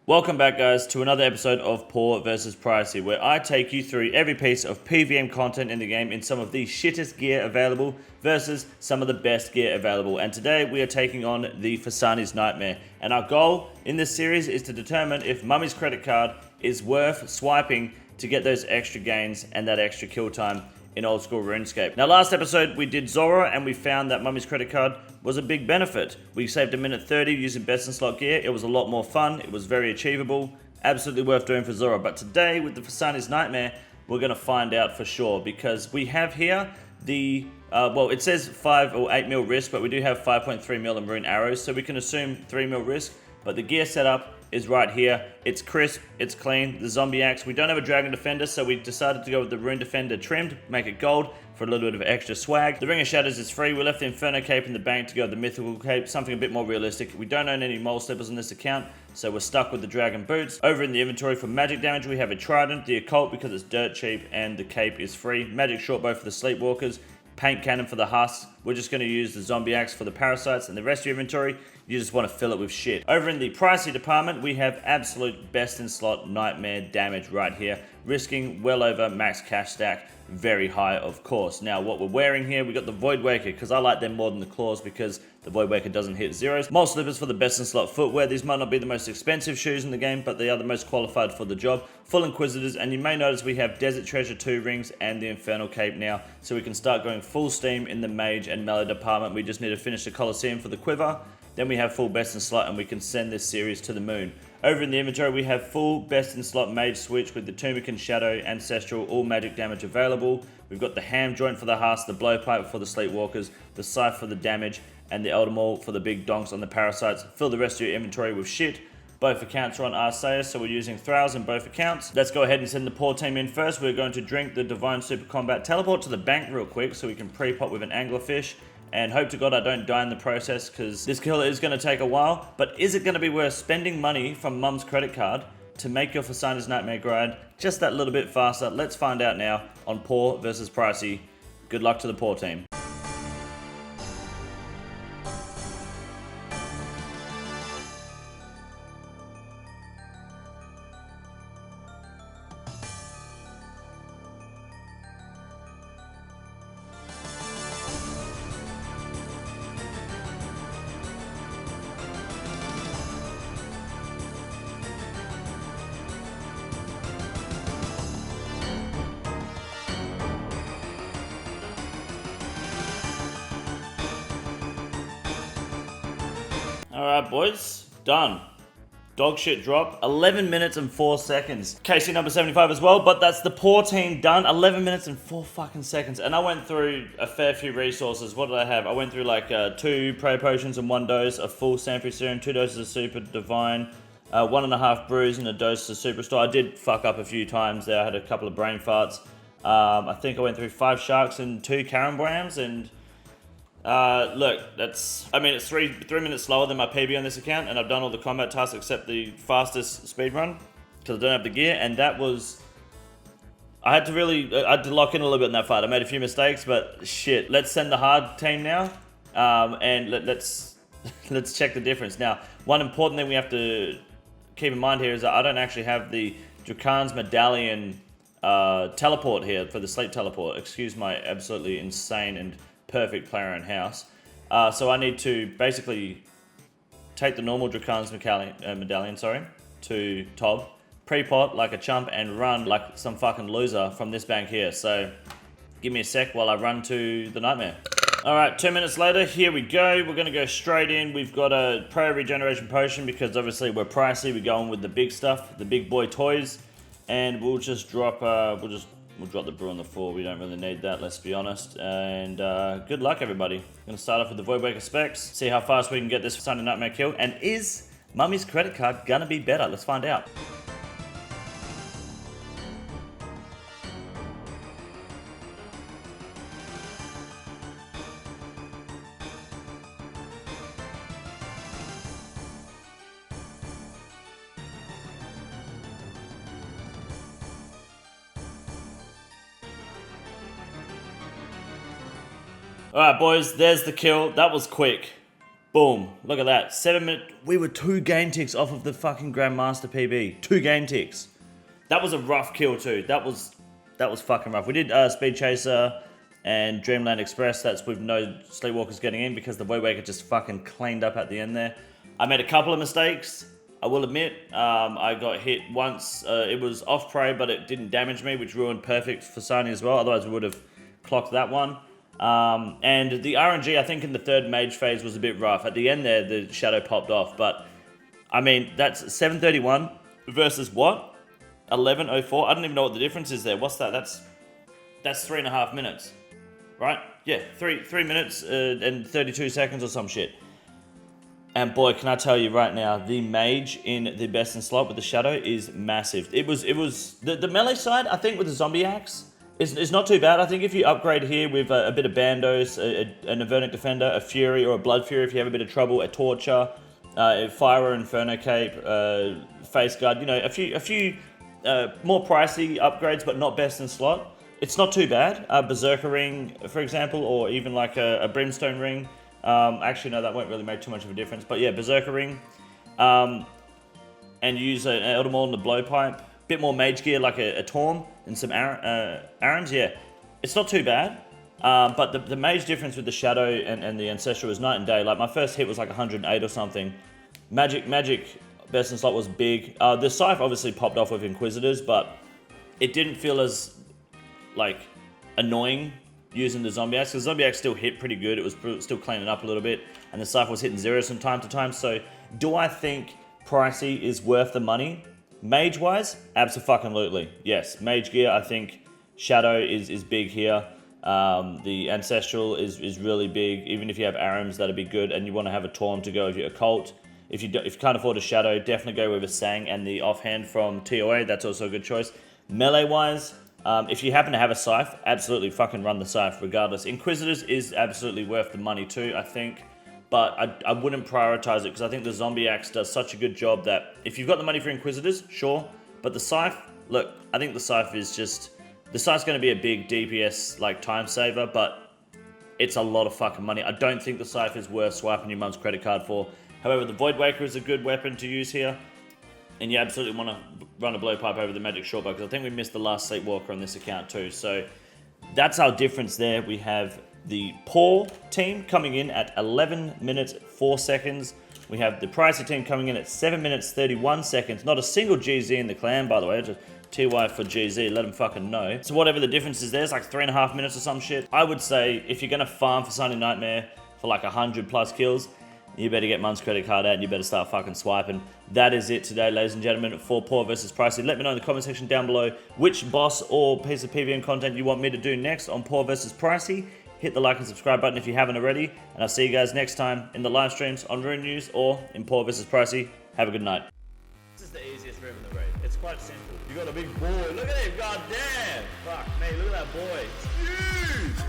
Welcome back, guys, to another episode of Poor vs Pricey, where I take you through every piece of PVM content in the game in some of the shittest gear available versus some of the best gear available. And today we are taking on the Fasani's Nightmare. And our goal in this series is to determine if Mummy's credit card is worth swiping to get those extra gains and that extra kill time in Oldschool Runescape. Now, last episode we did Zora and we found that Mummy's credit card was a big benefit. We saved a minute 30 using best in slot gear. It was a lot more fun. It was very achievable. Absolutely worth doing for Zora. But today with the Fasani's Nightmare, we're going to find out for sure, because we have here the, well, it says 5 or 8 mil risk, but we do have 5.3 mil in rune arrows, so we can assume 3 mil risk. But the gear setup is right here. It's crisp, it's clean. The zombie axe, we don't have a dragon defender, so we decided to go with the rune defender trimmed, make it gold for a little bit of extra swag. The ring of shadows is free. We left the inferno cape in the bank to go with the mythical cape, something a bit more realistic. We don't own any mole slippers on this account, so we're stuck with the dragon boots. Over in the inventory for magic damage, we have a trident, the occult because it's dirt cheap, and the cape is free. Magic shortbow for the sleepwalkers, paint cannon for the husks. We're just going to use the zombie axe for the parasites, and the rest of your inventory, you just want to fill it with shit. Over in the pricey department, we have absolute best in slot nightmare damage right here, risking well over max cash stack. Very high, of course. Now, what we're wearing here, we got the Void Waker, because I like them more than the claws, because the Void Waker doesn't hit zeros. Mole slippers for the best in slot footwear. These might not be the most expensive shoes in the game, but they are the most qualified for the job. Full Inquisitors, and you may notice we have Desert Treasure 2 rings and the Infernal Cape now, so we can start going full steam in the mage and melee department. We just need to finish the Colosseum for the quiver. Then we have full best in slot, and we can send this series to the moon. Over in the inventory, we have full best in slot mage switch with the Tumican Shadow, Ancestral, all magic damage available. We've got the ham joint for the husk, the blowpipe for the sleepwalkers, the scythe for the damage, and the elder maul for the big donks on the parasites. Fill the rest of your inventory with shit. Both accounts are on Arceus, so we're using Thralls in both accounts. Let's go ahead and send the poor team in first. We're going to drink the Divine Super Combat, teleport to the bank real quick so we can pre-pop with an anglerfish. And hope to God I don't die in the process, because this kill is going to take a while. But is it going to be worth spending money from Mum's credit card to make your Fasani's Nightmare grind just that little bit faster? Let's find out now on Poor versus Pricey. Good luck to the poor team. Alright, boys, done. Dog shit drop, 11 minutes and 4 seconds. KC number 75 as well, but that's the poor team done, 11 minutes and 4 fucking seconds. And I went through a fair few resources. What did I have? I went through like 2 prayer potions and 1 dose, a full Sanfry serum, 2 doses of super divine, 1.5 brews and a dose of superstore. I did fuck up a few times there. I had a couple of brain farts. I think I went through 5 sharks and 2 carambrams, and look, that's, I mean, it's 3 minutes slower than my PB on this account, and I've done all the combat tasks except the fastest speed run, because I don't have the gear, and that was, I had to lock in a little bit in that fight. I made a few mistakes, but shit, let's send the hard team now, and let's check the difference. Now, one important thing we have to keep in mind here is that I don't actually have the Drakan's Medallion teleport here for the sleep teleport. Excuse my absolutely insane and perfect player in house. So I need to basically take the normal Drakan's medallion, to Tob, pre-pot like a chump, and run like some fucking loser from this bank here. So give me a sec while I run to the nightmare. Alright, 2 minutes later, here we go. We're going to go straight in. We've got a prayer regeneration potion because obviously we're pricey. We're going with the big stuff, the big boy toys. And we'll just drop, we'll drop the brew on the 4. We don't really need that, let's be honest. And good luck, everybody. I'm going to start off with the Void Waker specs, see how fast we can get this Sunday Nightmare kill. And is Mummy's credit card going to be better? Let's find out. Alright, boys, there's the kill. That was quick. Boom. Look at that. 7 minutes. We were 2 game ticks off of the fucking Grandmaster PB. 2 game ticks. That was a rough kill too. That was fucking rough. We did Speed Chaser and Dreamland Express. That's with no Sleepwalkers getting in because the Voidwaker just fucking cleaned up at the end there. I made a couple of mistakes. I will admit, I got hit once. It was off prey, but it didn't damage me, which ruined perfect for Sony as well. Otherwise, we would have clocked that one. And the RNG, I think in the third mage phase was a bit rough. At the end there, the shadow popped off. But, I mean, that's 731 versus what? 1104? I don't even know what the difference is there. What's that? That's 3.5 minutes, right? Yeah, 3 minutes and 32 seconds or some shit. And boy, can I tell you right now, the mage in the best in slot with the shadow is massive. It was the melee side, I think, with the zombie axe is not too bad. I think if you upgrade here with a bit of Bandos, an Avernic Defender, a Fury or a Blood Fury, if you have a bit of trouble, a Torture, a Fire Inferno Cape, Face Guard, you know, a few more pricey upgrades, but not best in slot. It's not too bad. Berserker Ring, for example, or even like a Brimstone Ring. Actually, no, that won't really make too much of a difference. But yeah, Berserker Ring. And use an Elder Maul and the Blowpipe. Bit more mage gear like a Torm and some Arons. Yeah, it's not too bad. But the mage difference with the Shadow and the Ancestral is night and day. Like my first hit was like 108 or something. Magic best in slot was big. The Scythe obviously popped off with Inquisitors, but it didn't feel as like annoying using the Zombie Axe, because Zombie Axe still hit pretty good. It was still cleaning up a little bit, and the Scythe was hitting 0 from time to time. So, do I think pricey is worth the money? Mage-wise, absolutely. Yes, Mage gear, I think Shadow is big here. The Ancestral is really big. Even if you have Arams, that'd be good, and you want to have a Torm to go with your Occult. If you can't afford a Shadow, definitely go with a Sang and the offhand from TOA. That's also a good choice. Melee-wise, if you happen to have a Scythe, absolutely fucking run the Scythe regardless. Inquisitors is absolutely worth the money too, I think. But I wouldn't prioritize it because I think the Zombie Axe does such a good job that if you've got the money for Inquisitors, sure. But the Scythe, look, I think the Scythe is just... The Scythe's going to be a big DPS like time saver, but it's a lot of fucking money. I don't think the Scythe is worth swiping your mum's credit card for. However, the Voidwaker is a good weapon to use here. And you absolutely want to run a Blowpipe over the Magic Shortbow, because I think we missed the last Sleepwalker on this account too. So that's our difference there. We have the poor team coming in at 11 minutes 4 seconds. We have the pricey team coming in at 7 minutes 31 seconds. Not a single GZ in the clan, by the way. Just TY for GZ, let them fucking know. So whatever the difference is there, it's like 3.5 minutes or some shit. I would say if you're going to farm for Sunday Nightmare for like 100 plus kills, you better get Mum's credit card out and you better start fucking swiping. That is it today, ladies and gentlemen, for Poor versus Pricey. Let me know in the comment section down below which boss or piece of PVM content you want me to do next on Poor versus Pricey. Hit the like and subscribe button if you haven't already. And I'll see you guys next time in the live streams on Rune News or in Poor versus Pricey. Have a good night. This is the easiest room in the raid. It's quite simple. You got a big boy. Look at him. God damn. Fuck me. Look at that boy. It's huge.